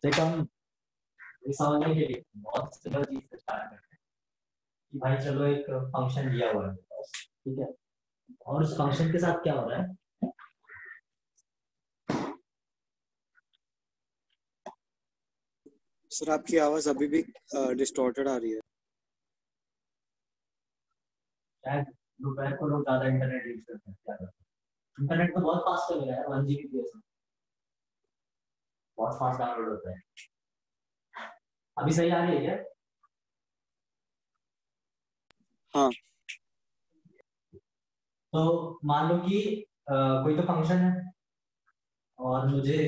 से कम ये समझने के लिए बहुत सिंपल चीज से स्टार्ट करते हैं कि भाई चलो एक फंक्शन दिया हुआ है, ठीक है, और उस फंक्शन के साथ क्या हो रहा है। सर आपकी आवाज अभी भी डिस्टॉर्टेड आ रही है। शायद दोपहर को लोग ज्यादा इंटरनेट यूज करते हैं, क्या करते हैं। इंटरनेट तो बहुत फास्ट चल रहा है, 1 Gbps बहुत फास्ट डाउनलोड होता है। अभी सही आ रही है क्या? हाँ। तो मान लो कि कोई तो फंक्शन है और मुझे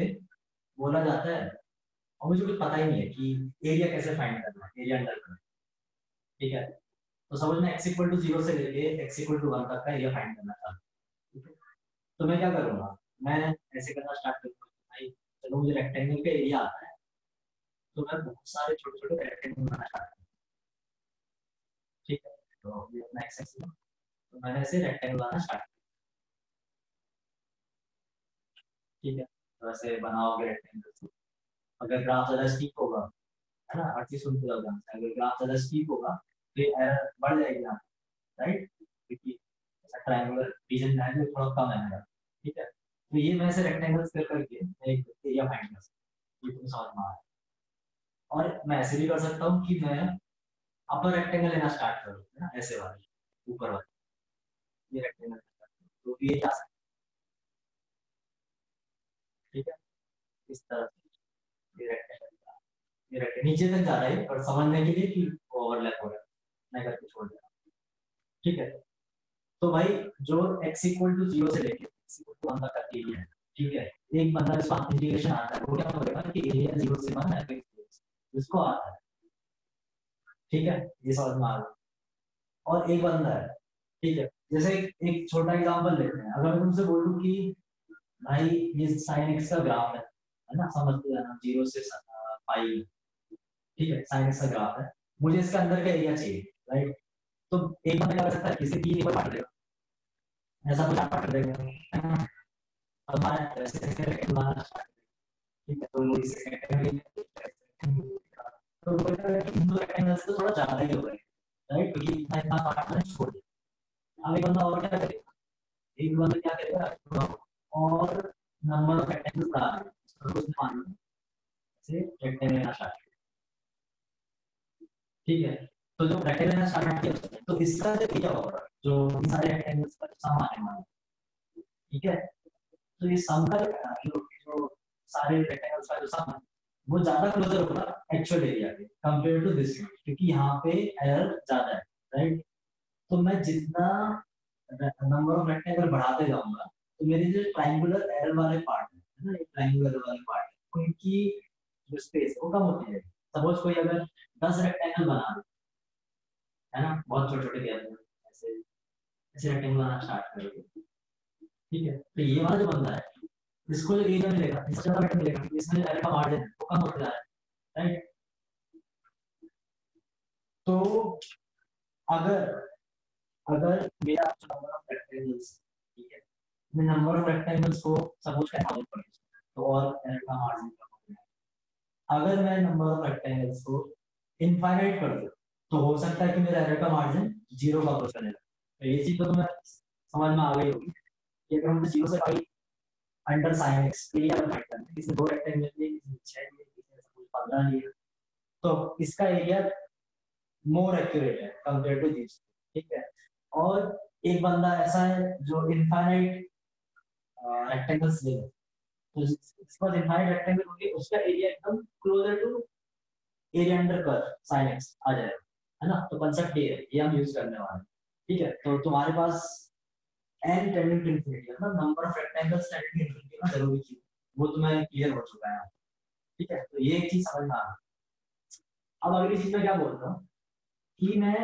बोला जाता है और मुझे कुछ पता ही नहीं है कि एरिया कैसे फाइंड करना है, एरिया अंडर करना, ठीक है। तो समझ में x इक्वल टू 0 से लेके x इक्वल टू 1 तक का एरिया फाइंड करना था, ठीक है। तो मैं क्या करूंगा, मैं ऐसे करना स्टार्ट करूंगा भाई चलो मुझे रेक्टेंगल का एरिया आता है, तो मैं बहुत सारे छोटे छोटे रेक्टेंगल बनाना स्टार्ट करूंगा, ठीक है। तो ये अपना x एक्सिस है, तो मैंने ऐसे रेक्टेंगल बनाना स्टार्ट किया, ठीक है। तो ऐसे बनाओगे रेक्टेंगल, अगर ग्राफ ज्यादा स्टीप होगा, है ना, हर चीज सुनते जाओ ध्यान से, अगर ग्राफ ज्यादा स्टीप होगा तो एरर बढ़ जाएगी यहाँ, राइट, क्योंकि ऐसा ट्रायंगुलर रीजन है जो थोड़ा कम है मेरा, ठीक है। तो ये मैं ऐसे रेक्टेंगल्स कर करके मैं एक एरिया फाइंड कर सकता हूँ, ये तुम्हें समझ में आ रहा है। और मैं ऐसे भी कर सकता हूँ कि मैं अपर रेक्टेंगल लेना स्टार्ट करूँ, है ना, ऐसे वाले ऊपर वाले ये रेक्टेंगल, तो ये जा सकता है, ठीक है। इस तरह से ये रेक्टेंगल, ये रेक्टेंगल नीचे तक जा रहा है और समझने के लिए कि ओवरलैप हो रहा है, मैं करके छोड़ दे रहा हूँ, ठीक है। तो भाई जो x इक्वल टू 0 से लेके x इक्वल टू 1 तक का एरिया है, ठीक है, एक बंदा इसका इंटीग्रेशन आता है, वो क्या बोलेगा कि एरिया 0 से 1 है, इसको आता है, ठीक है, ये समझ में आ रहा है। और एक बंदा है, ठीक है, जैसे एक छोटा एग्जांपल लेते हैं, अगर मैं तुमसे बोलूं कि भाई ये sin x का ग्राफ है ना, समझते हैं ना, 0 से पाई, ठीक है, sin x का ग्राफ है, मुझे इसके अंदर का एरिया चाहिए, राइट। तो एक बंदा क्या कर सकता है, किसी तीन को काट देगा, ऐसा कुछ आप काट देगा, है ना। अब मैं ऐसे ऐसे रेक्टेंगल बनाना स्टार्ट, ठीक है, तो इसे तो इन दो रेक्टेंगल्स से थोड़ा ज्यादा ही हो गए, राइट, क्योंकि इतना इतना काटना छोड़ दिया। अब एक बंदा और क्या करेगा, एक बंदा क्या करेगा और नंबर ऑफ रेक्टेंगल्स बढ़ा देगा, तो उसने मान लो से रेक्टेंगल लेना स्टार्ट किया, ठीक है। तो जो रेक्टेंगल लेना स्टार्ट किया उसने, तो इसका जो एरिया होगा जो इन सारे रेक्टेंगल्स का सम आने वाला है, ठीक है। तो ये सम का जो सारे रेक्टेंगल्स का जो सम है वो ज्यादा क्लोजर होगा एक्चुअल एरिया के कंपेयर टू दिस, क्योंकि यहाँ पे एरर ज्यादा है, राइट। तो मैं जितना नंबर ऑफ रेक्टेंगल बढ़ाते जाऊंगा तो मेरे जो ट्रायंगुलर एरर वाले पार्ट है ना, ये ट्रायंगुलर वाले पार्ट उनकी जो स्पेस वो कम होती है। सपोज कोई अगर 10 रेक्टेंगल बना दे, है ना, बहुत छोटे छोटे गैप में ऐसे ऐसे रेक्टेंगल बनाना स्टार्ट करोगे, ठीक है। तो ये वाला जो बंदा है इसको जो एरिया मिलेगा इससे ज्यादा बेटर मिलेगा, इसमें एरर का मार्जिन वो कम होता जा रहा है, राइट। तो अगर अगर मेरा नंबर ऑफ रेक्टेंगल्स, ठीक है, मैं नंबर ऑफ रेक्टेंगल्स को सपोज कर 1000 कर, तो और एरर का मार्जिन कम हो जाएगा। अगर मैं नंबर ऑफ रेक्टेंगल्स को इनफाइनाइट कर दूं तो हो सकता है कि मेरा एरर का मार्जिन 0 का क्रॉस करेगा। तो ये चीज तो तुम्हें समझ में आ गई होगी कि अगर हम 0 से pi under sin x area find करना है, किसी दो रेक्टेंगल लिए, किसी 6 लिए, किसी सपोज 15 लिए, तो इसका एरिया मोर एक्यूरेट है कंपेयर टू दिस, ठीक है। और एक बंदा ऐसा है जो इनफाइनाइट रेक्टेंगल्स ले, तो इसका इनफाइनाइट रेक्टेंगल होंगे उसका एरिया एकदम closer to area under curve sin x आ जाएगा, है ना। तो कांसेप्ट ये है, ये हम यूज करने वाले हैं, ठीक है। तो तुम्हारे पास n टेंडिंग टू इंफिनिटी मतलब number of rectangles tending to infinity ना जरूरी चीज, वो तुम्हें क्लियर हो चुका है, ठीक है। तो ये एक चीज समझ में आ रहा है। अब अगली चीज मैं क्या बोल रहा हूँ कि मैं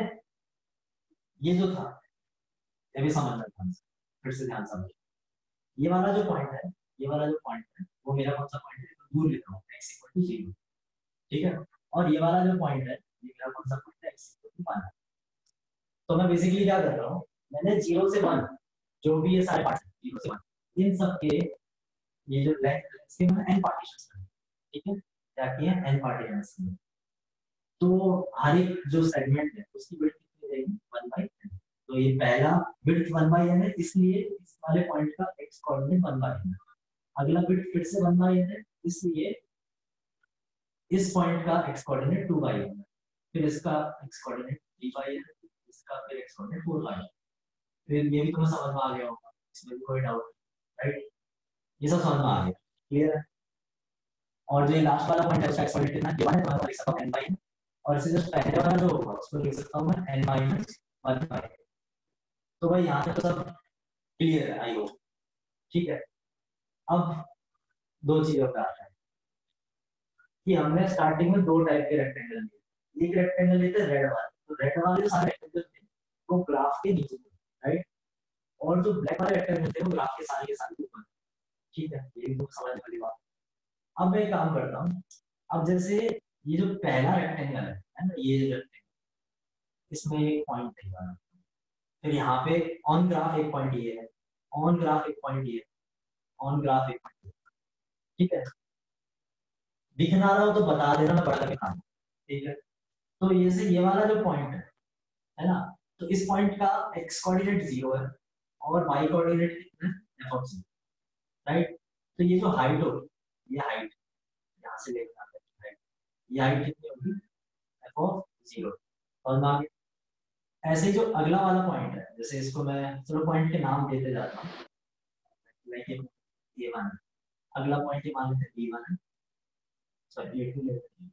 ये जो था ये भी समझ रहा था, फिर से ध्यान समझ, ये वाला जो पॉइंट है, ये वाला जो पॉइंट है वो मेरा कौन सा पॉइंट है, तो दूर लिख रहा हूँ x इक्वल टू 0, ठीक है। और ये वाला जो पॉइंट है ये मेरा कौन सा पॉइंट है, x इक्वल टू 1। तो मैं बेसिकली क्या कर रहा हूँ, मैंने 0 से 1 जो भी ये सारे पार्ट 0 से 1 इन सब के ये जो लेंथ है इसके मैंने n पार्टीशंस कर, ठीक है। क्या किए एन पार्टिकल्स किए। तो हर एक जो सेगमेंट है उसकी विड्थ कितनी रहेगी 1/n। तो ये पहला विड्थ 1/n है, इसलिए इस वाले पॉइंट का x कोऑर्डिनेट 1/n है। अगला विड्थ फिर से 1/n है, इसलिए इस पॉइंट का x कोऑर्डिनेट 2/n है। फिर इसका x कोऑर्डिनेट 3/n है, इसका फिर x कोऑर्डिनेट 4/n है। फिर ये भी तुम्हें समझ में आ गया होगा, इसमें भी कोई डाउट राइट। ये सब समझ में आ गया, क्लियर है। और जो ये लास्ट वाला पॉइंट है उसका x कोऑर्डिनेट कितना है, ये वाला लिख सकता हूं n/n, और इसे जो पहले वाला जो होगा उसको लिख सकता हूं मैं n-1/n। तो भाई यहाँ पे तो सब क्लियर है आई होप, ठीक है। अब दो चीजों पे आता है कि हमने स्टार्टिंग में दो टाइप के रेक्टेंगल लिए। एक रेक्टेंगल लेते हैं रेड वाले, तो रेड वाले जो सारे रेक्टेंगल थे वो ग्राफ के नीचे थे राइट, और जो ब्लैक वाले रेक्टेंगल थे वो ग्राफ के सारे ऊपर, ठीक है। ये भी समझ वाली बात। अब मैं एक काम करता हूँ, अब जैसे ये जो पहला रेक्टेंगल है ना, ये रेक्टेंगल इसमें एक पॉइंट देगा, फिर यहाँ पे ऑन ग्राफ एक पॉइंट ये है, ऑन ग्राफ एक पॉइंट ये, ऑन ग्राफ एक पॉइंट, ठीक है। दिख ना रहा हो तो बता देना, मैं बड़ा करके दिखाऊंगा, ठीक है। तो ये से ये वाला जो पॉइंट है ना, तो इस पॉइंट का x कोऑर्डिनेट 0 है और y कोऑर्डिनेट कितना है f ऑफ 0 राइट। तो ये जो हाइट होगी, ये हाइट यहाँ से लेकर आते हैं राइट, ये हाइट कितनी होगी f ऑफ 0। और ना ऐसे ही जो अगला वाला पॉइंट है, जैसे इसको मैं चलो पॉइंट के नाम देते जाता हूँ, लाइक ये वन, अगला पॉइंट ये मान लेते हैं b1 है, सॉरी a2 लेते हैं,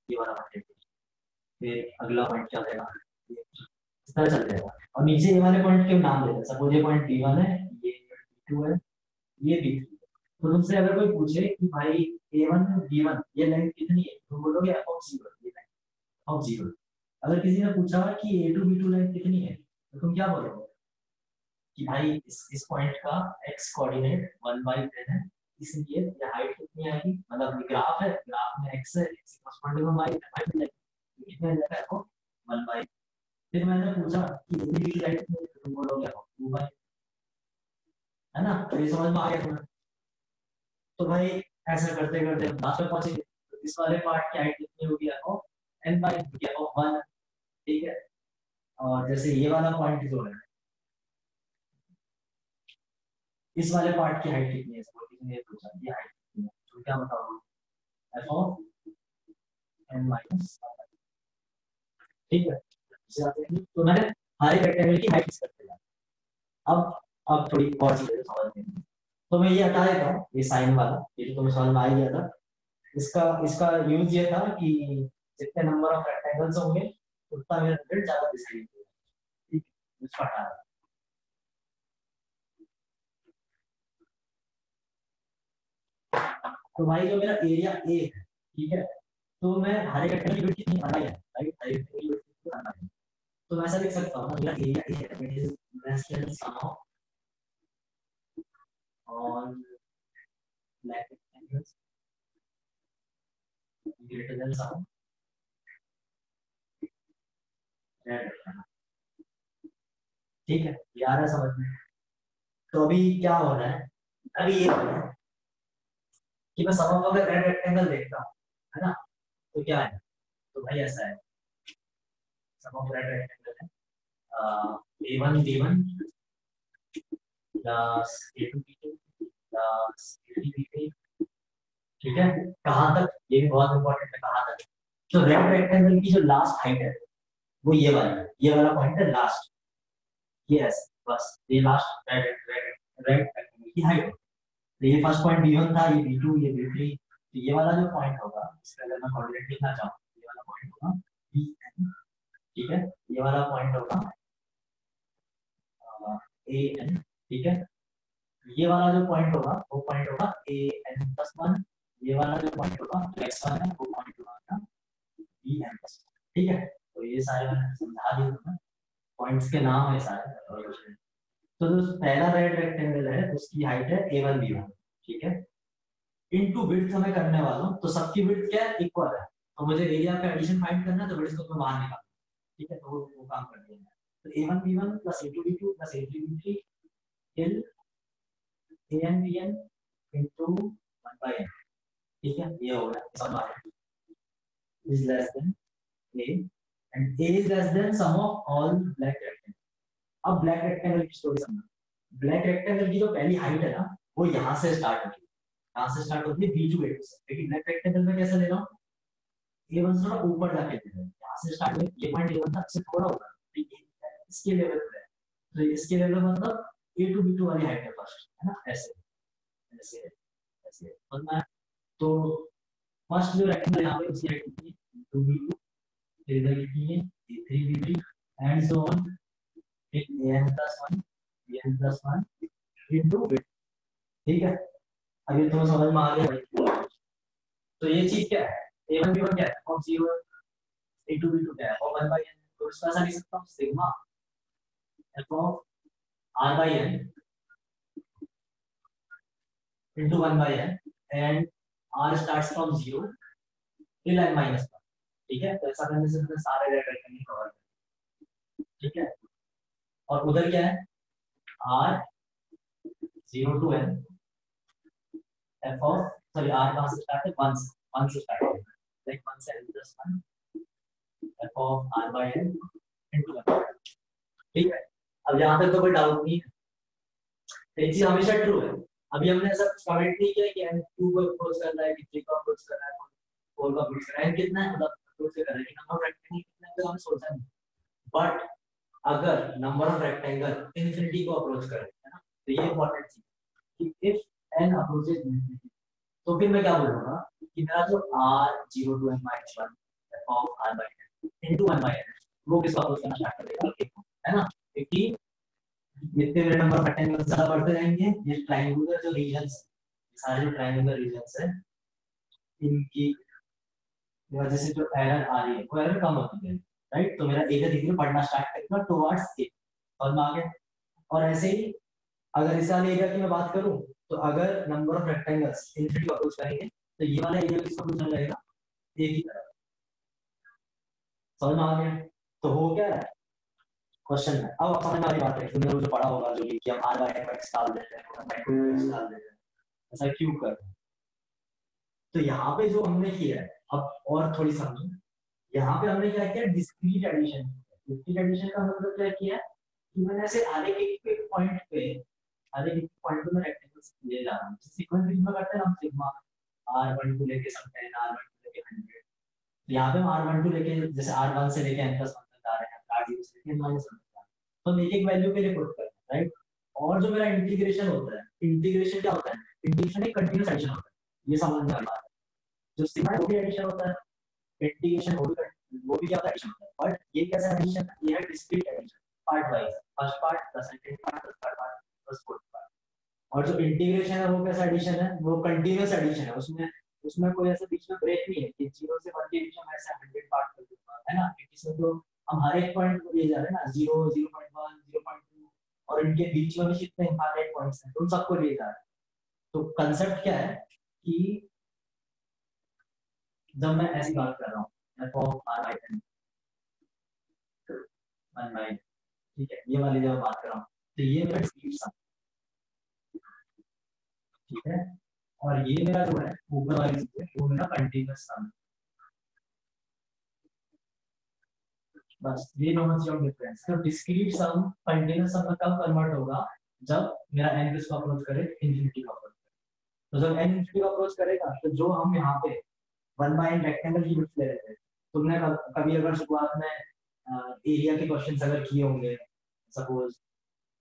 ये वाला पॉइंट, फिर अगला पॉइंट क्या रहेगा, इस तरह चल जाएगा। और नीचे ये वाले पॉइंट के नाम देते हैं, सपोज ये पॉइंट b1 है, ये b2 है, ये b3 है। तो तुमसे अगर कोई पूछे कि भाई a1 b1 ये लेंथ कितनी है, तुम बोलोगे f ऑफ 0, ये लेंथ ऑफ 0। अगर किसी ने पूछा कि a2 b2 लेंथ कितनी है, तो तुम क्या बोलोगे कि भाई इस पॉइंट का x कोऑर्डिनेट 1/10 है, इसलिए ये हाइट कितनी आएगी, मतलब ग्राफ है, ग्राफ में x है, x कॉरस्पॉन्डिंग में y है, हाइट कितने आ जाएगा आपको 1/। फिर मैंने पूछा कि a की हाइट कितनी है, तो तुम बोलोगे 2/, है ना। तो ये समझ में आ गया तुम्हें। तो भाई ऐसा करते करते हम लास्ट में पहुंचेंगे, तो इस वाले पार्ट की हाइट कितनी होगी आपको n/1, ठीक है। और जैसे ये वाला पॉइंट जो है, इस वाले पार्ट की हाइट कितनी है, सपोज किसी ने पूछा ये हाइट कितनी है, तो क्या बताओगे f ऑफ n-, ठीक है। तो मैंने हर एक रेक्टेंगल की हाइट फिक्स करते जाना। अब थोड़ी और चीजें समझ में, तो मैं ये हटा देता हूँ, ये साइन वाला, ये तो तुम्हें समझ में आ ही गया था। इसका इसका यूज ये था कि जितने नंबर ऑफ रेक्टेंगल्स होंगे उतना मेरा रिजल्ट ज्यादा डिसाइड होगा, ठीक है। इसको हटा देता हूं। तो भाई जो मेरा एरिया ए है, ठीक है, तो मैं हर एक रेक्टेंगल की विड्थ कितनी आना है राइट, हर एक रेक्टेंगल की विड्थ कितनी आना है, तो मैं ऐसा लिख सकता हूँ ना, मेरा एरिया ए है, it is less than sum of all black rectangles greater than sum of red rectangles, ठीक है। ये आ रहा है समझ में। तो अभी क्या हो रहा है, अभी ये हो रहा है कि मैं सम ऑफ अगर रेड रेक्टेंगल देखता हूँ, है ना, तो क्या है, तो भाई ऐसा है, सम ऑफ रेड रेक्टेंगल है a1 b1 plus a2 b2 plus a3 b3, ठीक है। कहां तक, ये भी बहुत इंपॉर्टेंट है, कहां तक। तो रेड रेक्टेंगल की जो लास्ट हाइट है वो ये वाला है, ये वाला पॉइंट है लास्ट, यस बस ये last red red red rectangle की हाइट है। तो ये फर्स्ट पॉइंट b1 था, ये b2, ये b3, तो ये वाला जो पॉइंट होगा इसका अगर मैं कोऑर्डिनेट लिखना चाहूँ, ये वाला पॉइंट होगा bn, ठीक है। ये वाला पॉइंट होगा an, ठीक है। ये वाला जो पॉइंट होगा वो पॉइंट होगा an+1, ये वाला जो पॉइंट होगा जो x1 है वो पॉइंट होगा bn+1, ठीक है। तो ये सारे मैंने समझा दिए तुम्हें, पॉइंट्स के नाम है सारे। तो जो पहला रेड रेक्टेंगल है उसकी हाइट है a1 b1, ठीक है। इनटू विड्थ हमें करने वाला हूं, तो सबकी विड्थ क्या है, इक्वल है, तो मुझे एरिया का एडिशन फाइंड करना है, तो विड्थ को मैं बाहर निकालूंगा, ठीक है। तो वो काम कर दिया है। तो a1 b1 plus a2 b2 plus a3 b3 till an bn into 1/n, ठीक है, ये हो गया, समझ आ गया, is less then a and a is less than sum of all black rectangles. अब ब्लैक रेक्टेंगल की स्टोरी समझो। ब्लैक रेक्टेंगल की जो पहली हाइट है ना, वो यहाँ से स्टार्ट होती है, यहाँ से स्टार्ट होती है b2 a2 से। लेकिन ब्लैक रेक्टेंगल में कैसे ले रहा हूँ, a1 से थोड़ा ऊपर जाके ले रहा हूँ, यहाँ से स्टार्ट हुई ये पॉइंट a1 था, इससे थोड़ा ऊपर, तो इसके लेवल पे है, तो इसके लेवल मतलब a2 b2 वाली हाइट है फर्स्ट, है ना, ऐसे ऐसे ऐसे। और तो फर्स्ट जो रेक्टेंगल यहाँ पे उसकी हाइट कितनी है, 2b2, फिर इधर कितनी है, a3 b3 and so on, an plus 1 n plus 1 into bit। ठीक है, अभी तुम्हें समझ में आ गया। तो ये चीज क्या है, a1 b1 क्या है, और 0 a2 b2 क्या है, और 1 by n, तो इसका ऐसा लिख सकता हूँ sigma f of r by n into 1 by n and r starts from 0 till n minus 1। ठीक है, तो ऐसा करने से तुम्हें सारे रेक्टेंगल कवर कर, ठीक है। और उधर क्या है, r 0 to n f of, sorry r कहां से स्टार्ट है, 1 से स्टार्ट है, लाइक 1 से n plus 1 f of r by n into 1। ठीक है, अब यहाँ तक तो कोई डाउट नहीं है, एक चीज हमेशा ट्रू है। अभी हमने ऐसा कमेंट नहीं किया कि n2 को अप्रोच कर रहा है, कि 3 को अप्रोच कर रहा है, 4 को अप्रोच कर रहा है, n कितना है मतलब अप्रोच कर रहा है, कि नंबर ऑफ रेक्टेंगल कितना है तो हमने सोचा नहीं। बट अगर नंबर ऑफ रेक्टेंगल इंफिनिटी को अप्रोच करे, है ना, तो ये इंपॉर्टेंट चीज कि इफ n अप्रोचेस इंफिनिटी, तो फिर मैं क्या बोलूंगा कि मेरा जो r 0 to n minus 1 of r by n into 1 by n वो किसको अप्रोच करना स्टार्ट करेगा, है ना, क्योंकि जितने मेरे नंबर ऑफ रेक्टेंगल्स ज्यादा बढ़ते जाएंगे, ये ट्रायंगुलर जो रीजंस, सारे जो ट्रायंगुलर रीजंस है, इनकी वजह से जो एरर आ रही है वो एरर कम होती है, राइट। तो मेरा एरिया धीरे धीरे बढ़ना स्टार्ट करेगा टुवर्ड्स ए, और मैं आगे। और ऐसे ही अगर इस वाले एरिया की मैं बात करूं, तो अगर नंबर ऑफ रेक्टेंगल्स इनफिनिटी को अप्रोच करेंगे, तो ये वाला एरिया किसको अप्रोच करना रहेगा, ए की तरफ। समझ में आ गया। तो हो क्या है क्वेश्चन है, अब आप समझ में आ रही बात है, तुमने वो जो पढ़ा होगा जो कि हम r by x डाल देते हैं, और by 2x डाल देते हैं, ऐसा क्यों कर रहे हैं। तो यहाँ पे जो हमने किया है, अब और थोड़ी समझो, यहाँ पे हमने क्या किया, डिस्क्रीट एडिशन। डिस्क्रीट एडिशन का मतलब क्या किया कि मैंने ऐसे हर एक पॉइंट पे, हर एक पॉइंट पे मैं रेक्टेंगल्स ले जा रहा हूँ, सीक्वेंस में करते हैं हम, सिग्मा r12 लेके समथिंग r12 लेके 100। यहाँ पे हम r12 लेके, जैसे r1 से लेके n plus 1 तक आ रहे हैं, r0 से लेके n minus 1 तक आ रहे हैं, तो हम एक एक वैल्यू पे रिपोर्ट करते हैं, राइट। और जो मेरा इंटीग्रेशन होता है, इंटीग्रेशन क्या होता है, इंटीग्रेशन एक कंटीन्यूअस एडिशन होता है, ये समझ में आ रहा है। जो सिग्मा है वो भी एडिशन होता है, इंटीग्रेशन वो भी क्या होता है, एडिशन होता है। बट ये कैसा एडिशन है, ये है discrete addition, part wise, first part plus second part plus third part plus fourth part. और जो इंटीग्रेशन है वो कैसा एडिशन है, वो कंटीन्यूअस एडिशन है, उसमें उसमें कोई ऐसा बीच में ब्रेक नहीं है कि 0 से 1 के बीच में ऐसे 100 पार्ट कर दूंगा, है ना, क्योंकि इसमें तो हम हर एक पॉइंट को ले जा रहे हैं ना, 0 0.1 0.2, और इनके बीच में भी कितने हर एक पॉइंट्स हैं, उन सबको ले जा रहे हैं। तो कंसेप्ट क्या है कि जब मैं ऐसी बात कर रहा हूँ f of r by n 1 by, ठीक है, ये वाली जब बात कर रहा हूँ, तो ये मेरा डिस्क्रीट सम, ठीक है, और ये मेरा जो है ऊपर वाली चीज है वो मेरा कंटीन्यूअस सम। बस ये दोनों चीजों में डिफरेंस। तो डिस्क्रीट सम कंटीन्यूअस सम में कब कन्वर्ट होगा, जब मेरा n किसको अप्रोच करे, इंफिनिटी को अप्रोच करे। तो जब n इंफिनिटी को अप्रोच करेगा, तो जो हम यहाँ पे 1 by n रेक्टेंगल की लिमिट ले रहे थे, तुमने कभी अगर शुरुआत में एरिया के क्वेश्चंस अगर किए होंगे, सपोज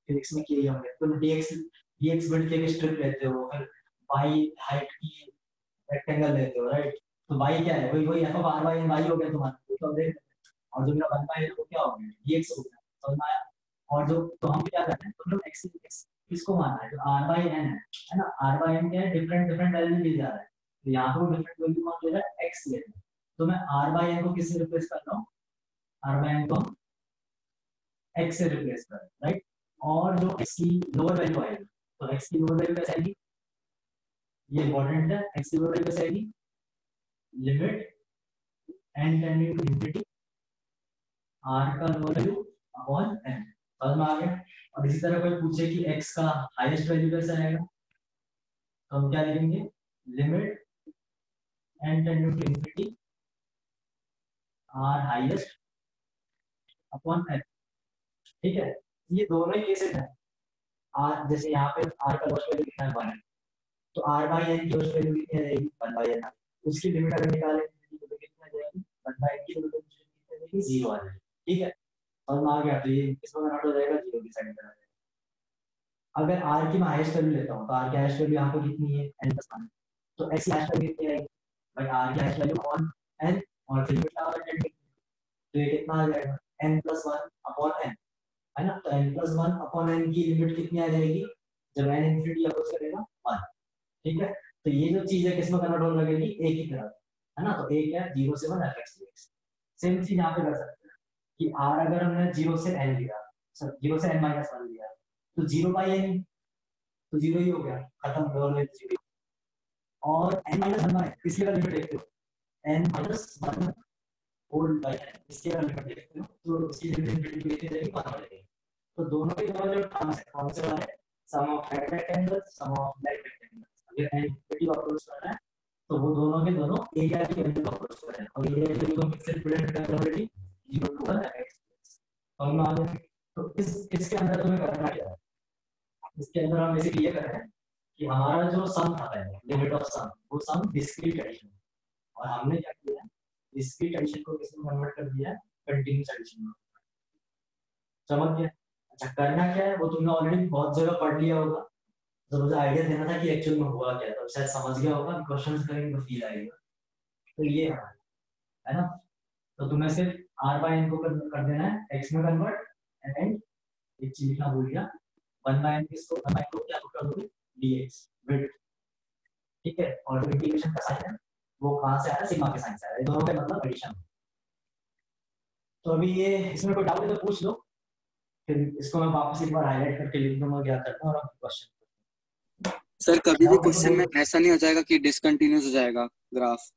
फिजिक्स में किए होंगे, तो dx बिट के स्ट्रिप लेते हो, फिर y हाइट की रेक्टेंगल लेते हो, राइट। तो y क्या है, वही वही f of r by n y हो गया तुम्हारा, तो देख, और जो मेरा 1 by n वो क्या हो गया, dx हो गया, समझ में आया। और जो तो हम क्या करते हैं, तो हम x किसको माना है, जो r by n है ना, r by n क्या है, डिफरेंट डिफरेंट वैल्यू ली जा रहा है, तो यहाँ पे वो डिफरेंट वैल्यू कौन ले रहा है, x ले रहा है। तो मैं r by n को किससे रिप्लेस कर रहा हूँ, r by n को x से रिप्लेस कर रहा हूँ, राइट। और जो x की लोअर वैल्यू आएगी, तो x की लोअर वैल्यू कैसे आएगी, ये इंपॉर्टेंट है, x की लोअर वैल्यू कैसे आएगी, limit n tending to infinity r का लोअर वैल्यू अपॉन n, समझ में आ गया। और इसी तरह कोई पूछे कि x का हाईएस्ट वैल्यू कैसे आएगा, तो हम क्या लिखेंगे, limit n tending to infinity r highest upon n। ठीक है, ये दोनों ही केसेस हैं। r जैसे यहाँ पे r का लोएस्ट वैल्यू कितना है 1 है, तो r by n की लोएस्ट वैल्यू कितनी आ जाएगी 1 by n। उसकी लिमिट अगर निकालें तो कितनी आ जाएगी 1 by n की लिमिट कितनी आ जाएगी 0 आ जाएगी। ठीक है, और आ गया तो ये इसमें कन्वर्ट हो जाएगा 0 की साइड में। अगर r की मैं हाईएस्ट वैल्यू लेता हूँ तो r की हाईएस्ट वैल्यू यहाँ पे कितनी है n प्लस 1, तो x की हाईएस्ट वैल्यू कितनी आएगी भाई r की हाईएस्ट वैल्यू अपॉन n, और फिर लिमिट लगा देंगे तो ये कितना आ जाएगा n प्लस 1 अपॉन n, है ना। तो n प्लस 1 अपॉन n की लिमिट कितनी आ जाएगी जब n इंफिनिटी अप्रोच करेगा 1। ठीक है, तो ये जो चीज है किसमें कन्वर्ट होने लगेगी a की तरफ, है ना। तो a क्या है 0 से 1 fx dx। सेम चीज यहाँ पे कर सकते हैं कि r अगर हमने 0 से n लिया, 0 से n माइनस 1 लिया, तो 0 बाई n तो 0 ही हो गया, खत्म डबल में 0। और n माइनस 1 इसलिए का लिमिट देखते हो n minus 1 whole by n, इसलिए का लिमिट देखते हो तो इसकी लिमिट इंफिनिटी कितनी जाएगी 1 हो जाएगी। तो दोनों के दोनों जो टर्म्स है कौन से वाले, sum of right rectangle sum of left rectangle. अगर n इंफिनिटी अप्रोच कर रहा है तो वो दोनों के दोनों एरिया की वैल्यू को अप्रोच कर रहे हैं, और एरिया की वैल्यू को किससे रिप्रेजेंट कर रहे हैं ऑलरेडी 0 टू 1 x। और मान लो तो इसके अंदर तुम्हें करना क्या है, इसके अंदर हम बेसिकली ये कर रहे हैं कि हमारा जो सम था पहले लिमिट ऑफ सम, वो सम डिस्क्रीट एडिशन, और हमने क्या किया है डिस्क्रीट एडिशन को किसमें कन्वर्ट कर दिया है कंटीन्यूअस एडिशन में। समझ गया। अच्छा करना क्या है वो तुमने ऑलरेडी बहुत जगह पढ़ लिया होगा, तो मुझे आइडिया देना था कि एक्चुअल में हुआ क्या, तो शायद समझ गया होगा, क्वेश्चंस करेंगे तो फील आएगा। तो ये है ना, तो तुम्हें सिर्फ r बाय n को कर देना है x में कन्वर्ट, एंड एक चीज लिखना भूल गया 1 बाय n किसको 1 बाय n को क्या कर दोगे dx विड्थ। ठीक है, और जो इंटीग्रेशन का साइन है वो कहां से आया सिग्मा के साइन से आया, दोनों का मतलब एडिशन। तो अभी ये इसमें कोई डाउट है तो पूछ लो, फिर इसको मैं वापस एक बार हाईलाइट करके लिख दूंगा क्या करना, और क्वेश्चन सर कभी भी क्वेश्चन में ऐसा नहीं हो जाएगा कि डिसकंटिन्यूस हो जाएगा ग्राफ।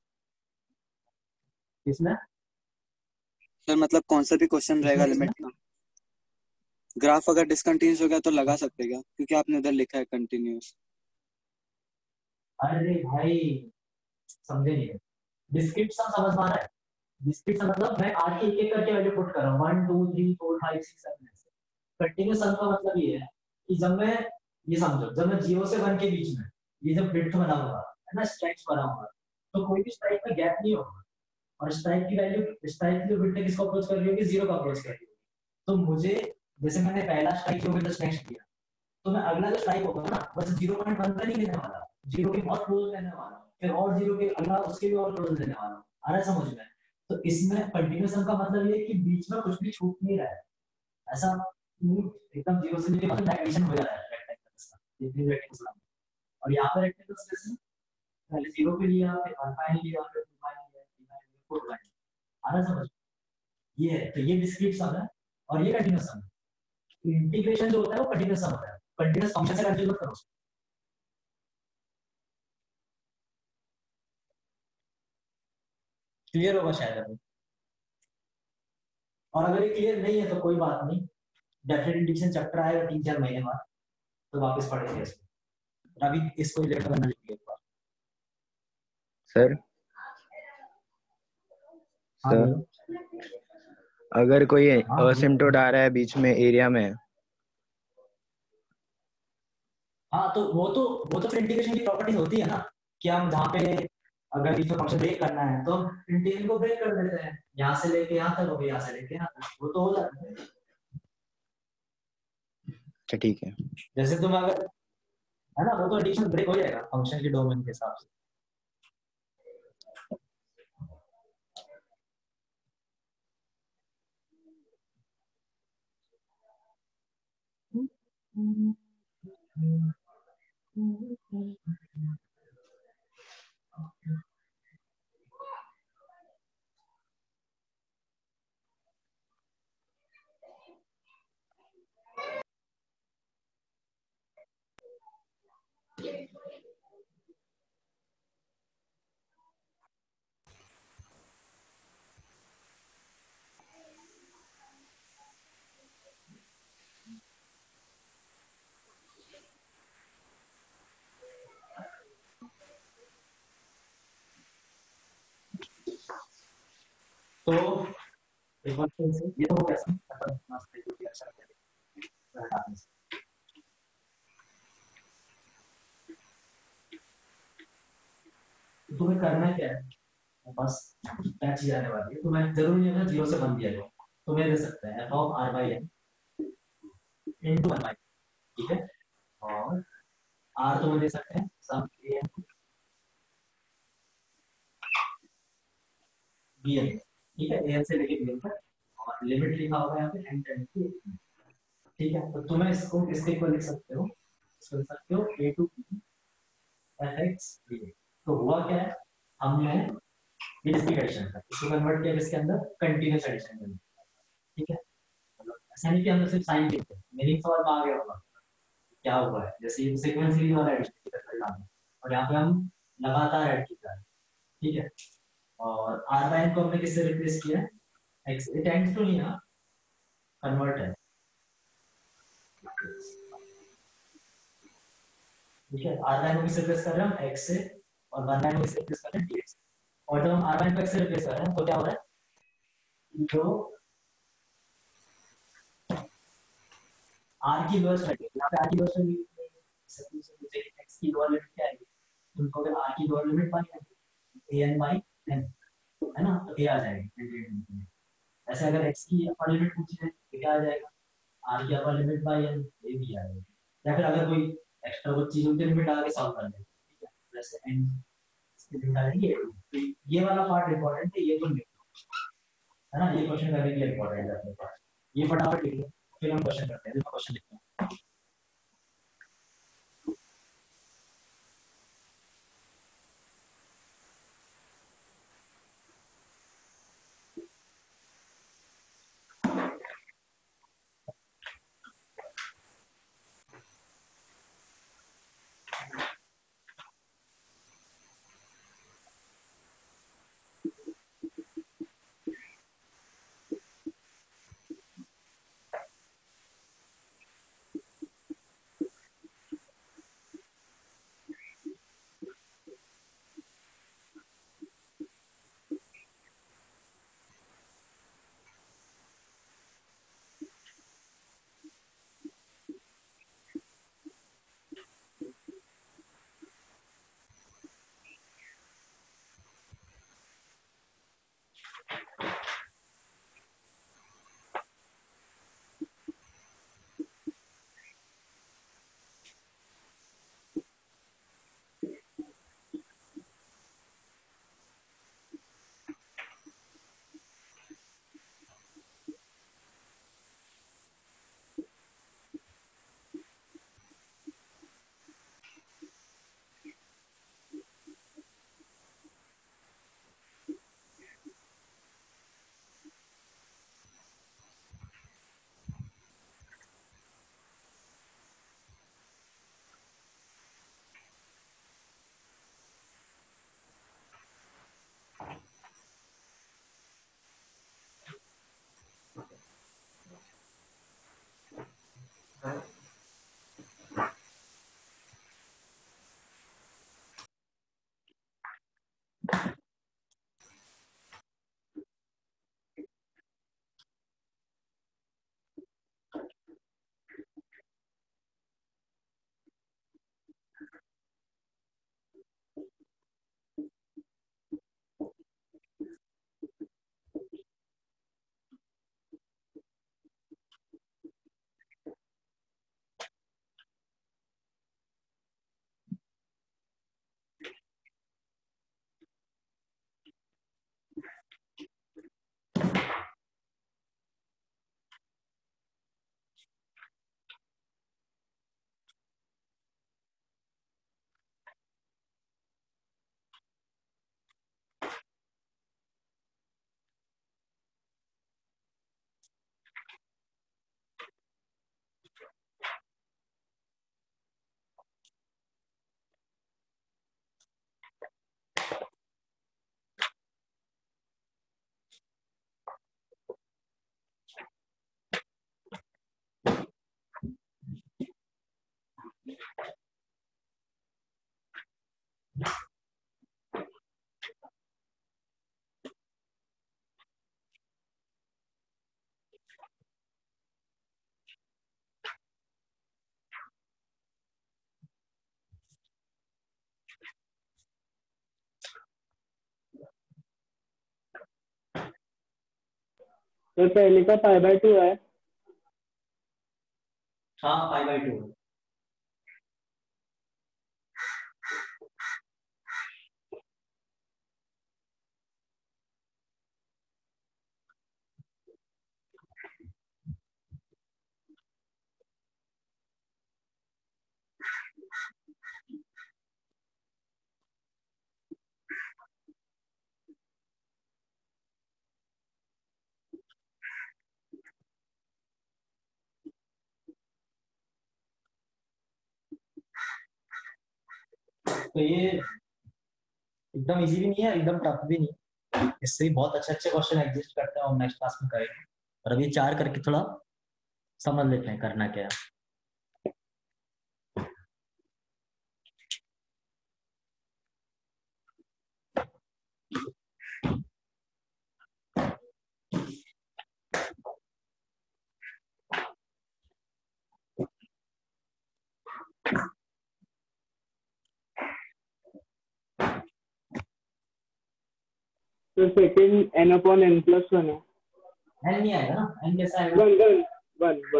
इसमें सर मतलब कौन सा भी क्वेश्चन रहेगा लिमिट का, ग्राफ अगर डिसकंटिन्यूस हो गया तो लगा सकते क्या, क्योंकि आपने उधर लिखा है कंटिन्यूस। अरे भाई समझे नहीं, डिस्क्रिप्ट सम समझ में आ रहा है। डिस्क्रिप्ट सम मतलब मैं आर की एक एक करके वैल्यू पुट कर रहा हूँ 1 2 3 4 5 6 7 ऐसे। कंटिन्यूअस सम का मतलब ये है कि जब मैं ये समझो जब मैं 0 से 1 के बीच में ये जब विड्थ बना हुआ है ना स्ट्राइक्स बना हुआ, तो कोई भी स्ट्राइक में गैप नहीं होगा, और स्ट्राइक की वैल्यू स्ट्राइक की विड्थ किसको अप्रोच कर रही होगी 0 का अप्रोच कर रही होगी। तो मुझे जैसे मैंने पहला स्ट्राइक जो विद नेक्स्ट किया, तो मैं अगला जो स्ट्राइक होगा ना बस 0.1 का नहीं लेने वाला, 0 के बहुत क्लोज लेने वाला, फिर और 0 के अगला उसके भी और क्लोज लेने वाला। आ रहा है समझ में। तो इसमें कंटीन्यूअस सम का मतलब ये है कि बीच में कुछ भी छूट नहीं रहा है, ऐसा एकदम 0 से लेके मतलब एडिशन हो जा रहा है रेक्टेंगल्स का, ये भी रेक्टेंगल्स का। और यहाँ पर रेक्टेंगल्स कैसे पहले 0 पे लिया फिर 1 पाई लिया फिर 2 पाई लिया 3 पाई लिया 4 पाई। आ रहा है समझ। ये है तो ये डिस्क्रीट सम है और ये कंटीन्यूअस सम है। इंटीग्रेशन जो होता है वो कंटीन्यूअस सम होता है, कंटीन्यूअस फंक्शन से कंसीडर करो। क्लियर होगा शायद अभी। और अगर ये क्लियर नहीं है तो कोई बात नहीं, डेफिनेट इंटीग्रेशन चैप्टर आएगा 3 4 महीने बाद, तो वापस पढ़ेंगे इसको। अभी इसको रिलेट करना लिखिए एक बार। सर हाँ सर बोलो। अगर कोई हाँ असिम्प्टोट आ रहा है बीच में एरिया में, हाँ तो फिर इंटीग्रेशन की प्रॉपर्टी होती है ना कि हम जहाँ पे अगर बीच में फंक्शन ब्रेक करना है तो हम इंटीग्रल को ब्रेक कर देते हैं, यहाँ से लेके यहाँ तक हो, यहाँ से लेके यहाँ तक, वो तो हो जाता है। अच्छा ठीक है। जैसे तुम अगर है ना वो तो एडिशन ब्रेक हो जाएगा फंक्शन के डोमेन के हिसाब से। तो एक बार फिर से ये तो हो गया सब अपन मस्त है जो भी अच्छा करें। तुम्हें करना क्या है, बस क्या चीज आने वाली है, तुम्हें जरूरी नहीं है जीरो से बन दिया जाए, तुम्हें दे सकते हैं f of r by n into one by, ठीक है, और आर तुम्हें दे सकते हैं sum a n b n, ठीक है, ए एन से लेके बी एन तक, और लिमिट लिखा होगा यहाँ पे एन टेंड टू, ठीक है। तो तुम्हें इसको किसके इक्वल लिख सकते हो, इसको लिख सकते हो a to b f x d. तो हुआ क्या है, हमने ये डिस्क्रीट एडिशन था, इसको कन्वर्ट किया किसके अंदर, कंटीन्यूअस एडिशन में, ठीक है। मतलब ऐसा नहीं कि हम सिर्फ साइन लिखते हैं, मीनिंग समझ में आ गया होगा क्या हुआ है, जैसे ये सीक्वेंसली वाला एडिशन का परिणाम है, और यहाँ पे हम लगातार ऐड कर रहे हैं, ठीक है। और आर बाय एन को हमने किससे रिप्लेस किया है, एक्स, इट टेंड्स टू नहीं, कन्वर्ट है, ठीक है। आर बाय एन को किससे रिप्लेस कर रहे हैं हम, एक्स से, और वन बाय एन को किससे रिप्लेस कर रहे हैं, डीएक्स। और जब हम आर बाय एन को एक्स से रिप्लेस कर रहे हैं तो क्या हो रहा है, जो आर की लोअर लिमिट, यहाँ पे आर की लोअर लिमिट एक्स की लोअर लिमिट क्या है, तुमको अगर आर की लोअर लिमिट पानी है ए एन बाई एन, है ना, तो ए आ जाएगी। ऐसे अगर एक्स की अपर लिमिट पूछी है तो क्या आ जाएगा, आर की अपर लिमिट बाई एन, ए भी आ जाएगा। या फिर अगर कोई एक्स्ट्रा कुछ चीज उनकी लिमिट आगे सॉल्व कर लेंगे, ठीक है, जैसे एन इसकी लिमिट आ जाएगी ए2, तो ये वाला पार्ट इंपॉर्टेंट है, ये तो नहीं है ना, ये क्वेश्चन करने के लिए इंपॉर्टेंट है अपने पास, ये फटाफट लिख लो, फिर हम क्वेश्चन करते हैं, क्वेश्चन लिखते हैं। तो पहले का π/2 है। हाँ π/2 तो ये एकदम इजी भी नहीं है, एकदम टफ भी नहीं। इससे भी बहुत अच्छे अच्छे क्वेश्चन एग्जिस्ट करते हैं, हम नेक्स्ट क्लास में करेंगे। और अभी 4 करके थोड़ा समझ लेते हैं करना क्या है। तो सेकंड n/n+1 है। एन नहीं आएगा ना, एन कैसा आएगा? 1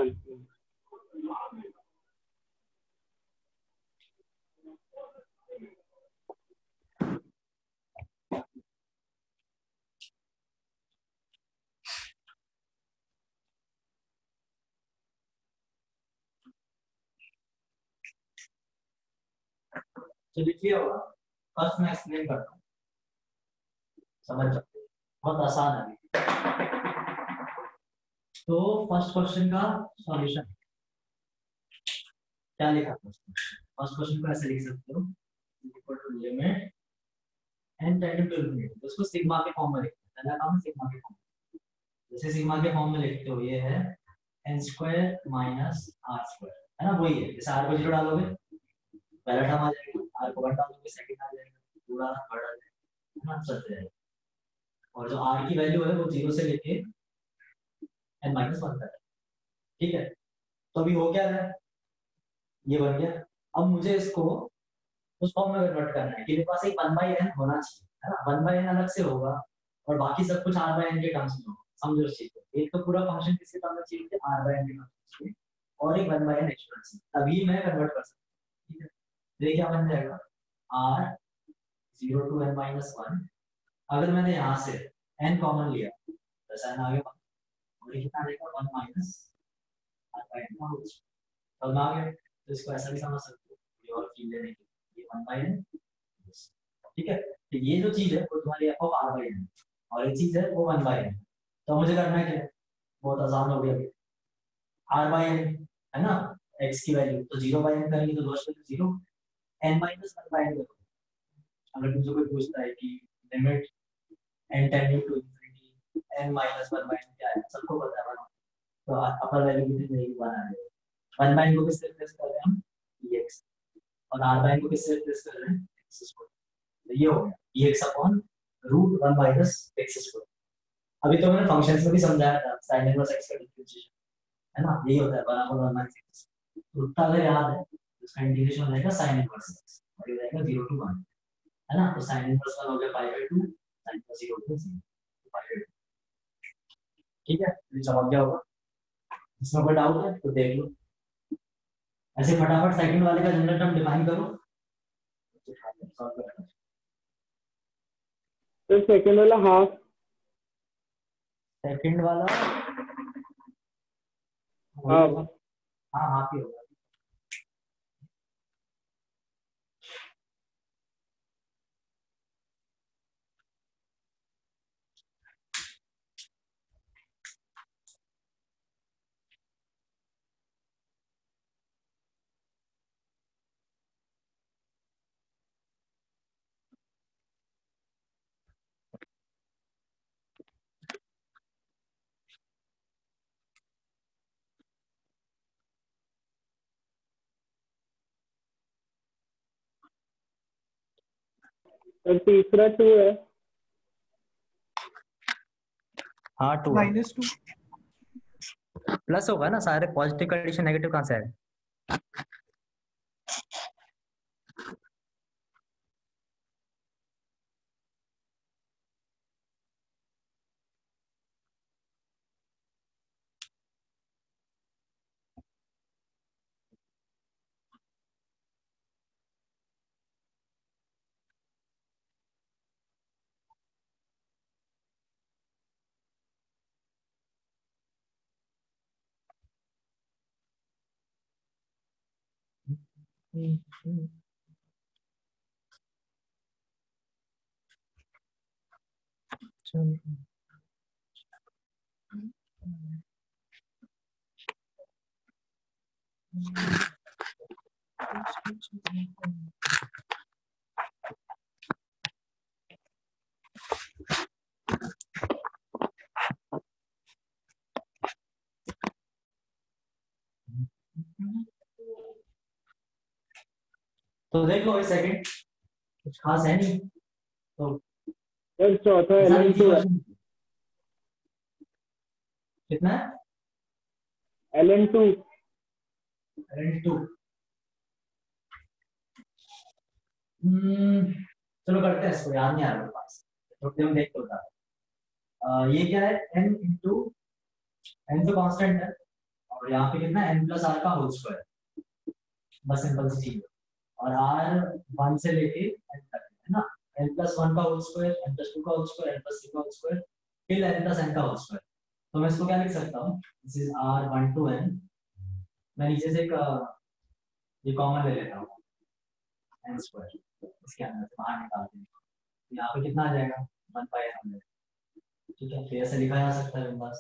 तो लिखिए होगा। फर्स्ट मैं एक्सप्लेन करता हूँ, समझ सकते हैं, बहुत आसान है। तो फर्स्ट क्वेश्चन का सॉल्यूशन क्या लिखा था? फर्स्ट क्वेश्चन को ऐसे लिख सकते हो, equal to limit n tend to infinity. उसको सिग्मा के फॉर्म में लिखते हैं, पहला काम है सिग्मा के फॉर्म में। जैसे सिग्मा के फॉर्म में लिखते हो, ये है n² - r², है ना? वही है, जैसे r को 0 डालोगे पहला टर्म आ जाएगा, r को 1 डालोगे सेकंड आ जाएगा, पूरा थर्ड आ जाएगा, है ना? चलते रहेगा। और जो r की वैल्यू है वो 0 से लेके n-1 तक है। ठीक है, तो अभी हो क्या रहा है, ये बन गया। अब मुझे इसको उस फॉर्म में कन्वर्ट करना है कि मेरे पास एक 1/n होना चाहिए, है ना? 1/n अलग से होगा और बाकी सब कुछ r/n के टर्म्स में होगा। समझो इस चीज को, एक तो पूरा फंक्शन किसके टर्म में चाहिए, r/n के टर्म्स में, और एक 1/n एक्सपोनेंशियल, तभी मैं कन्वर्ट कर सकता हूं। ठीक है, तो ये क्या बन जाएगा, r 0 to n-1। अगर मैंने यहाँ से n कॉमन लिया तो n आ गया, और ये कितना आएगा, 1 माइनस r/n। तो आ गया, तो इसको ऐसा भी समझ सकते हो, ये और फील लेने के लिए 1/n। ठीक है, तो ये जो चीज है वो तुम्हारी f ऑफ r/n और ये चीज है वो 1/n। तो मुझे करना क्या है, बहुत आसान हो गया, r/n है ना, x की वैल्यू तो 0/n करेंगे तो दोस्त 0, n-1/n करो। अगर तुमसे कोई पूछता है कि limit n tending to infinity n-1/n क्या है, सबको पता है, तो अपर वैल्यू कितनी रहेगी, 1 आ जाएगा। 1/n को किससे रिप्लेस कर रहे हैं हम, dx, और r/n को किससे रिप्लेस कर रहे हैं, x²। तो ये हो गया dx अपॉन √1 माइनस x²। अभी तो मैंने फंक्शंस में भी समझाया था, sin इनवर्स x का डिफरेंशिएशन, है ना, यही होता है बराबर 1 माइनस x। तो उतना अगर याद है तो इसका इंटीग्रेशन हो जाएगा sin इनवर्स x, और ये रहेगा 0 to 1, है ना? तो sin इनवर्स 1 हो गया π/2, sin इनवर्स 0 हो गया 0 π/2। ठीक है, ये समझ गया होगा। इसमें कोई डाउट है तो देख लो। ऐसे फटाफट सेकंड वाले का जनरल टर्म डिफाइन करो। तो सेकंड वाला हाफ, सेकंड वाला हाफ हाँ हाफ ही होगा। और तीसरा 2 है। हाँ 2 -2 प्लस होगा ना, सारे पॉजिटिव का एडिशन नेगेटिव कहाँ से आएगा? तो देख लो, सेकंड कुछ खास है नहीं, तो सर चौथा ऐसा LN2 है। कितना है? LN2 2। चलो करते हैं इसको, याद नहीं आ रहा मेरे पास, तो हम देख तो ये क्या है, n इंटू n तो कांस्टेंट है, और यहाँ पे कितना n प्लस आर का होल स्क्वायर, बस सिंपल सी चीज है। और r 1 से लेके n तक है ना, n प्लस 1 का होल स्क्वायर, n प्लस 2 का होल स्क्वायर, n प्लस 3 का होल स्क्वायर, फिर n प्लस n का होल स्क्वायर। तो मैं इसको क्या लिख सकता हूँ, this is r1 to n। मैं नीचे से एक ये कॉमन ले लेता हूँ, n स्क्वायर, इसके अंदर से बाहर निकालते हैं, यहाँ पे कितना आ जाएगा, 1/n। ठीक है, तो ऐसे लिखा जा सकता है बस।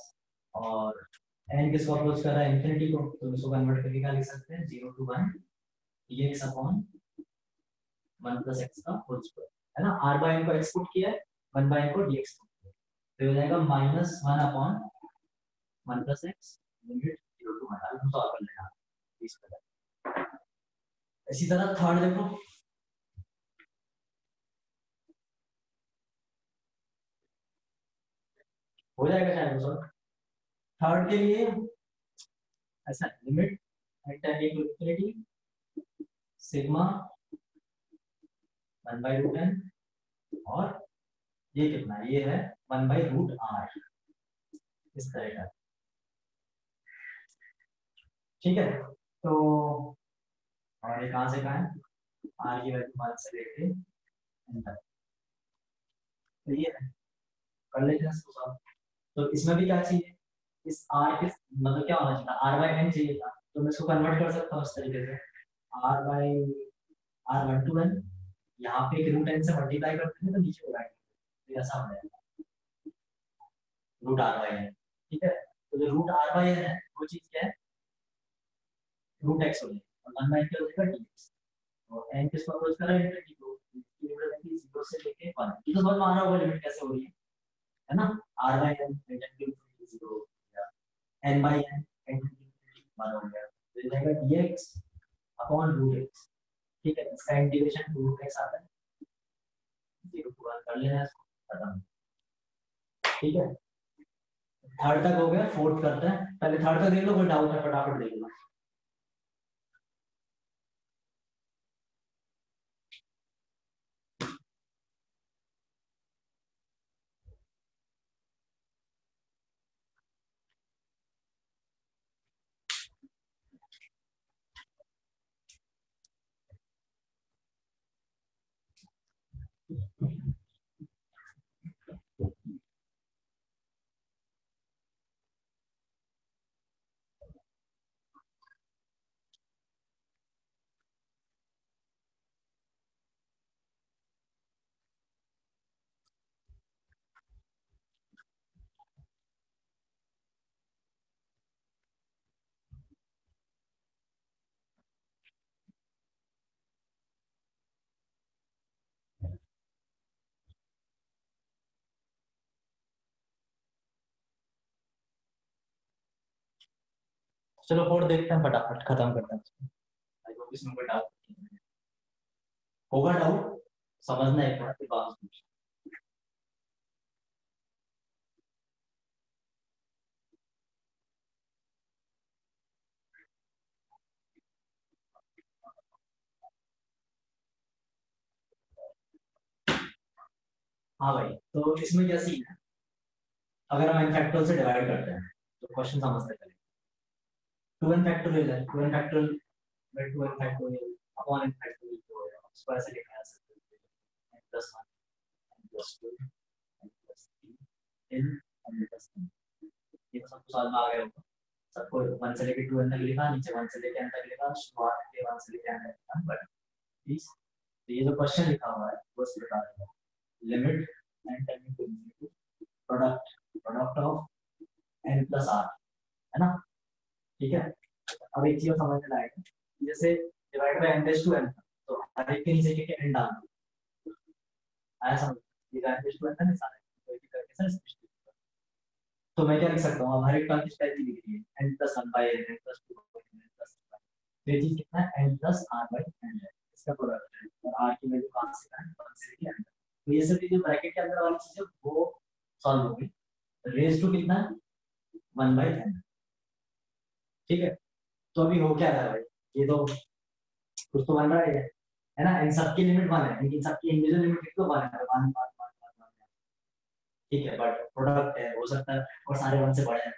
और n किसको अप्रोच कर रहा है, इंफिनिटी को, तो इसको कन्वर्ट करके क्या लिख सकते हैं, 0 to 1 dx upon 1 plus x का होल स्क्वायर, है ना। r बाय n को x पुट किया है, 1 बाय n को dx पुट किया है, तो हो जाएगा -1 upon 1 plus x limit 0 to 1। अब हम सॉल्व कर लेंगे इस तरह। इसी तरह थर्ड देखो, हो जाएगा शायद सॉल्व। थर्ड के लिए ऐसा limit n tending to infinity sigma 1/√n, और ये कितना है, ये है 1/√r, इस तरह का। ठीक है, तो और ये कहाँ से कहाँ है, r की वैल्यू 1 से लेके n तक, तो ये है, कर लेते हैं इसको सॉल्व। तो इसमें भी क्या चाहिए, इस r के मतलब क्या होना चाहिए, r/n चाहिए था, तो मैं इसको कन्वर्ट कर सकता हूँ इस तरीके से, r1 to n, यहाँ पे एक रूट n से मल्टीप्लाई करते हैं तो नीचे हो जाएगा, तो ऐसा हो जाएगा √r/n। ठीक है, तो जो √r/n है वो चीज क्या है, √x हो जाएगा, और 1/n क्या हो जाएगा, dx। तो n किसको अप्रोच कर रहा है, इंफिनिटी को, इसकी लिमिट है कि 0 से लेके 1। ये तो समझ में आ रहा होगा लिमिट कैसे हो रही है ना, r/n इंफिनिटी 0 या n/n इंफिनिटी 1 हो गया, तो ये जाएगा dx अपॉन √x। ठीक है, इसका इंटीग्रेशन √x आता है, 0 to 1 कर लेना इसको, खत्म। ठीक है, थर्ड तक हो गया, फोर्थ करते हैं, पहले थर्ड तक देख लो, कोई डाउट है फटाफट देख लो। चलो फोर्थ देखते हैं, फटाफट खत्म करते हैं। आई होप इसमें कोई डाउट होगा, डाउट समझना एक बार, फिर बात पूछ। हाँ भाई, तो इसमें क्या सीन है, अगर हम n फैक्टोरियल से डिवाइड करते हैं तो क्वेश्चन समझते हैं। 2n फैक्टोरियल है, 2n फैक्टोरियल में 2n factorial upon n factorial जो है उसको ऐसे लिखा जा सकता है n plus 1 n plus 2 n plus 3 n plus 3। ये तो सबको समझ में आ गया होगा सबको। 1 से लेके 2n तक लिखा, नीचे 1 से लेके n तक लिखा, शुरुआत के 1 से लेके n तक लिखा, बट प्लीज तो ये जो क्वेश्चन लिखा हुआ है वो इस प्रकार है, limit n tending to infinity product product of n plus r, है ना? ठीक है। अब एक चीज समझ में आएगा, जैसे divide by n raise to n, तो हर एक के नीचे के n डाल दो, आया समझ? ये n रेज़ टू n है सारे, तो एक करके सर स्पेशल। तो मैं क्या लिख सकता हूँ, अब हर एक का किस टाइप की लिख रही है, n plus 1 by n, n plus 2 by n, n plus 3 by. ये चीज कितना है, n plus r by n है, इसका प्रोडक्ट है, और r की वैल्यू कहां से है, 1 से लेके n तक। तो ये सब जो ब्रैकेट के अंदर वाली चीजें वो सॉल्व होगी। रेज़ टू कितना है, 1 बाय n, ठीक है। तो अभी हो क्या रहा है भाई, ये तो कुछ तो बन रहा है ना? इन सबकी लिमिट 1 है, लेकिन सबकी इंडिविजुअल लिमिट कितना 1 है, 1 1 1 1, ठीक है। बट प्रोडक्ट है, हो सकता है और सारे 1 से बड़े हैं,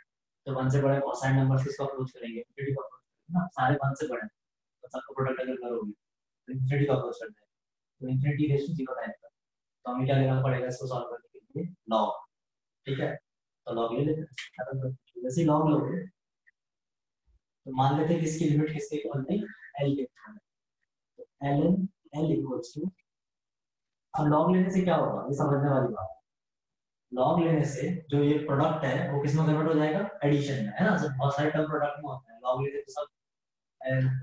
तो 1 से बड़े कोसाइन नंबर्स किसको अप्रोच करेंगे, इंफिनिटी को अप्रोच करेंगे ना, सारे 1 से बड़े हैं, तो सबका प्रोडक्ट अगर करोगे तो इंफिनिटी को अप्रोच करते हैं, तो इंफिनिटी रेज़ टू 0 टाइम का। तो हमें क्या लेना पड़ेगा इसको सॉल्व करने के लिए, लॉग, ठीक है। तो लॉग ले लेते हैं, जैसे लॉग लोगे तो मान लेते हैं कि इसकी लिमिट किसके इक्वल थी, एल के इक्वल, तो ln l इक्वल्स टू, अब लॉग लेने से क्या होगा, ये समझने वाली बात। लॉग लेने से जो ये प्रोडक्ट है वो किस में कन्वर्ट हो जाएगा, एडिशन में, है ना? सब बहुत सारे टर्म प्रोडक्ट में होते हैं, लॉग लेने से सब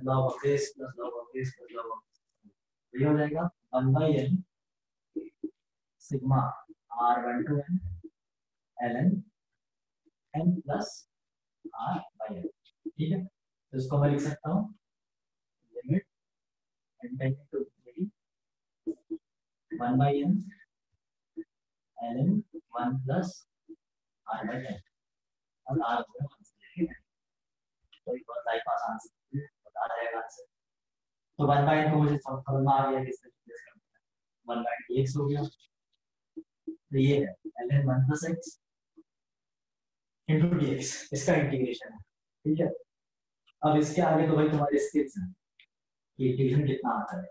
log of this plus log of this plus log of this, ये हो जाएगा 1 by n sigma r1 to n ln n plus r by n, ठीक है। तो इसको मैं लिख सकता हूँ limit n tending to infinity 1 by n ln 1 plus r by n, और r जो है 1 से लेके n, तो एक बहुत टाइप आसान से बता रहेगा आंसर। तो 1 by n को मुझे समझ में आ गया किस तरीके से करना है, 1 by dx हो गया, तो ये है ln 1 plus x into dx, इसका इंटीग्रेशन है, ठीक है। अब इसके आगे तो भाई तुम्हारे स्किल्स हैं कि इंटीग्रेशन कितना आता है,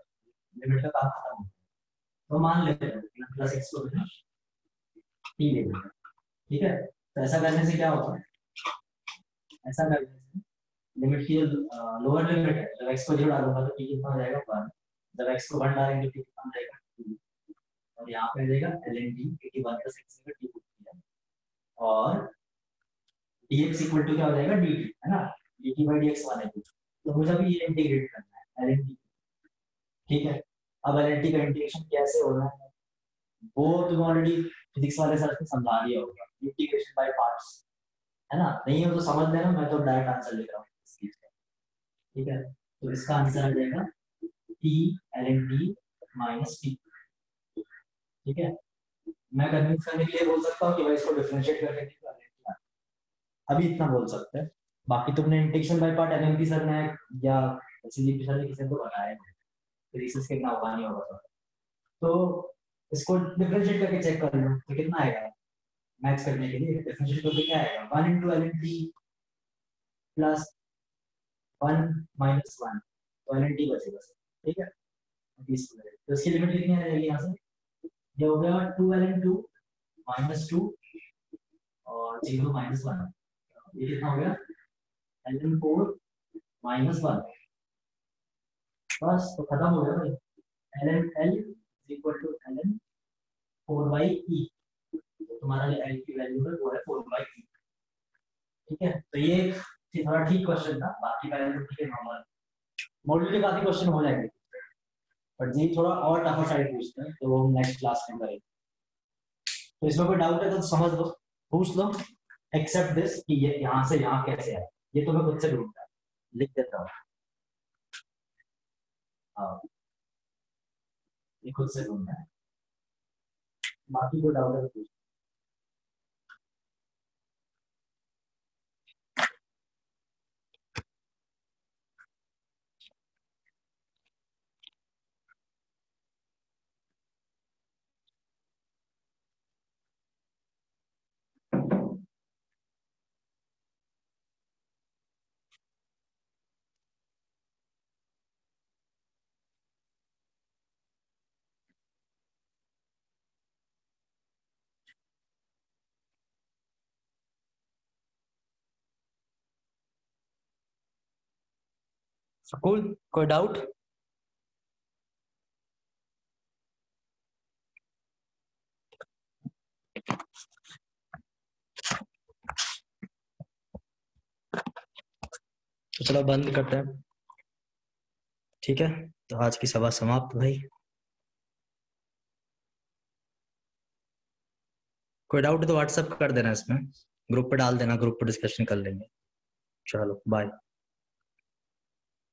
लिमिट का काम खत्म हो गया। तो मान लेते हैं 1 plus x को बिना t ले लेंगे, ठीक है। तो ऐसा करने से क्या होता है, ऐसा करने से लिमिट की लोअर लिमिट है, जब x को 0 डालूंगा तो t कितना हो जाएगा 1, जब x को 1 डालेंगे तो t कितना हो जाएगा 2, और यहाँ पे देगा ln t, क्योंकि 1 plus x का t होती है, और dx इक्वल टू क्या हो जाएगा dt, है ना? dt by dx 1 है, तो मुझे अभी ये इंटीग्रेट करना है ln t, ठीक है। अब ln t का इंटीग्रेशन कैसे होना है वो तुम ऑलरेडी फिजिक्स वाले सर ने समझा दिया होगा, इंटीग्रेशन बाय पार्ट्स, है ना? नहीं हो तो समझ लेना, मैं तो डायरेक्ट आंसर लिख रहा हूँ इस चीज का, ठीक है। तो इसका आंसर आ जाएगा t ln t minus t, ठीक है। मैं कन्विंस करने के लिए बोल सकता हूँ कि भाई इसको डिफरेंशिएट करके देखो, अभी इतना बोल सकते हैं। बाकी तुमने integration by part LMP sir ने या सीजीपी सर ने किसी को बताया है, रिसर्च के इतना हुआ नहीं होगा, तो इसको डिफरेंशिएट करके चेक कर लो तो कितना आएगा, मैच करने के लिए डिफरेंशिएट करके क्या आएगा, 1 into ln t plus 1 minus 1, तो ln t बचेगा, ठीक है। तो इसकी लिमिट कितनी आ जाएगी यहाँ से, ये हो गया 2 ln 2 minus 2 और 0 minus 1, ये कितना हो गया ln 4 minus 1, बस तो खत्म हो गया भाई। ln l is equal to ln 4 by e, तो तुम्हारा l की वैल्यू है वो है 4 by e, ठीक है। तो ये थोड़ा ठीक क्वेश्चन था, बाकी वैल्यू ठीक है, नॉर्मल मॉडल के काफी क्वेश्चन हो जाएंगे, बट जी थोड़ा और टफर साइड पूछते हैं, तो वो हम नेक्स्ट क्लास में करेंगे। तो इसमें कोई डाउट है तो समझ लो, पूछ लो, एक्सेप्ट दिस कि ये यहाँ से यहाँ कैसे है, ये तो मैं खुद से ढूंढता लिख देता हूँ, हाँ ये खुद से ढूंढना है, बाकी कोई डाउट है तो पूछ। कूल, कोई डाउट? तो चलो बंद करते हैं, ठीक है? तो आज की सभा समाप्त भाई। कोई डाउट तो व्हाट्सएप कर देना, इसमें ग्रुप पे डाल देना, ग्रुप पे डिस्कशन कर लेंगे। चलो बाय।